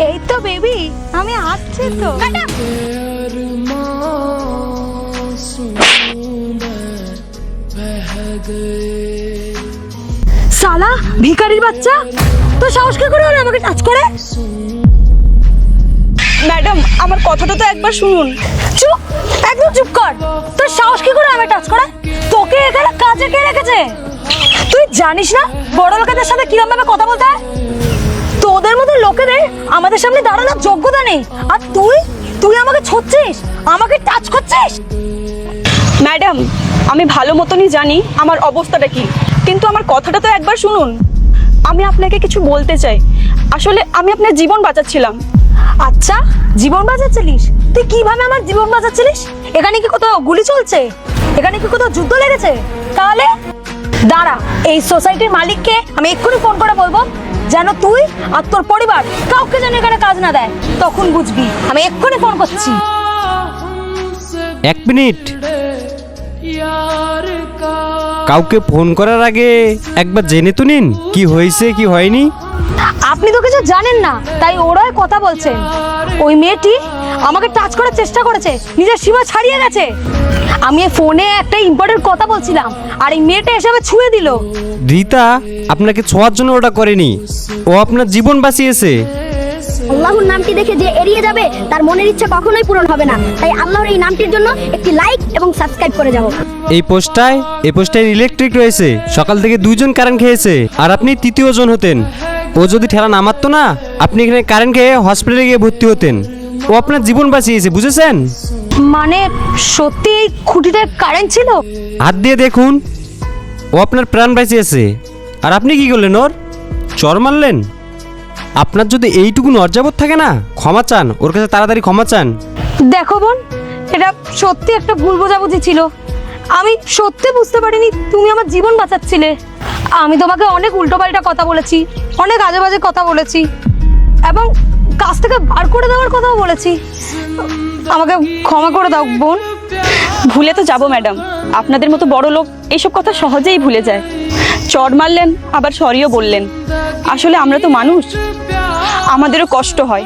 এই তো বেবি, আমি আসছি তো। শালা ভিখারির বাচ্চা, তো সাহস কি করে আমাকে টাচ করে? ম্যাডাম, আমার কথাটা তো একবার শুনুন। চুপ, একদম চুপ কর। তোর সাহস কি করে আমাকে টাচ করে? তোকে এখানে কাজে কে রেখেছে? তুই জানিস না বড় লোকেদের সাথে কিরকম ভাবে কথা বলতে হয়? তোদের মতো লোকেদের আমাদের সামনে দাঁড়ানোর যোগ্যতা নেই, আর তুই আমাকে ছুঁচ্ছিস, আমাকে টাচ করছিস। ম্যাডাম, আমি ভালো মতনই জানি আমার অবস্থাটা কি, কিন্তু আমার কথাটা তো একবার শুনুন। আমি আপনাকে কিছু বলতে চাই। আসলে আমি আপনার জীবন বাঁচাচ্ছিলাম। আচ্ছা, জীবন বাঁচাচ্ছিলিস? তুই কিভাবে আমার জীবন বাঁচাচ্ছিলিস? এখানে কি কোথাও গুলি চলছে? এখানে কি কোথাও যুদ্ধ লেগেছে? তাহলে দাঁড়া, এই সোসাইটির মালিককে আমি এক্ষুনি ফোন করে বলবো যেন তুই আর তোর পরিবার কাউকে যেন এখানে কাজ না দেয়। তখন বুঝবি। আমি এক্ষুনি ফোন করছি। 1 মিনিট। কাউকে ফোন করার আগে একবার জেনে তো নিন কি হয়েছে কি হয়নি। আপনি তো কিছু জানেন না, তাই ওরাই কথা বলছেন। ওই মেয়েটি আমাকে টাচ করার চেষ্টা করেছে, নিজের সীমা ছাড়িয়ে গেছে। আমি ফোনে একটা ইম্পর্টেন্ট কথা বলছিলাম, আর এই মেয়েটা এসে ছুঁয়ে দিল। রীতা আপনাকে ছোঁয়ার জন্য ওটা করেনি, ও আপনার জীবন বাঁচিয়েছে। আল্লাহর নামটি দেখে যে এড়িয়ে যাবে তার মনের ইচ্ছা কখনোই পূরণ হবে না। তাই আল্লাহর এই নামটির জন্য একটি লাইক এবং সাবস্ক্রাইব করে যাও। এই পোস্টটায় ইলেকট্রিক রয়েছে। সকাল থেকে 2 জন কারেন্ট খেয়েছে, আর আপনি 3য় জন হতেন। ও যদি ঠেলা না মারতো না, আপনি এখানে কারেন্ট খেয়ে হসপিটালে গিয়ে ভর্তি হতেন। ও আপনার জীবন বাঁচিয়েছে, বুঝেছেন? মানে সত্যি এই খুঁটিটায় কারেন্ট ছিল? হাত দিয়ে দেখুন, ও আপনার প্রাণ বাঁচিয়েছে। আর আপনি কি করলেন? ওর চর মারলেন। আপনার যদি এইটুকু নর্যাবত থাকে না, ক্ষমা চান ওর কাছে, তাড়াতাড়ি ক্ষমা চান। দেখো বোন, এটা সত্যি একটা ভুল বোঝাবুঝি ছিল। আমি সত্যি বুঝতে পারিনি তুমি আমার জীবন বাঁচাচ্ছিলে। আমি তোমাকে অনেক উল্টোপাল্টা কথা বলেছি, অনেক আজে বাজে কথা বলেছি, এবং কাজ থেকে বার করে দেওয়ার কথাও বলেছি। আমাকে ক্ষমা করে দাও বোন। ভুলে তো যাব ম্যাডাম, আপনাদের মতো বড় লোক এইসব কথা সহজেই ভুলে যায়। চড় মারলেন, আবার সরিও বললেন। আসলে আমরা তো মানুষ, আমাদেরও কষ্ট হয়।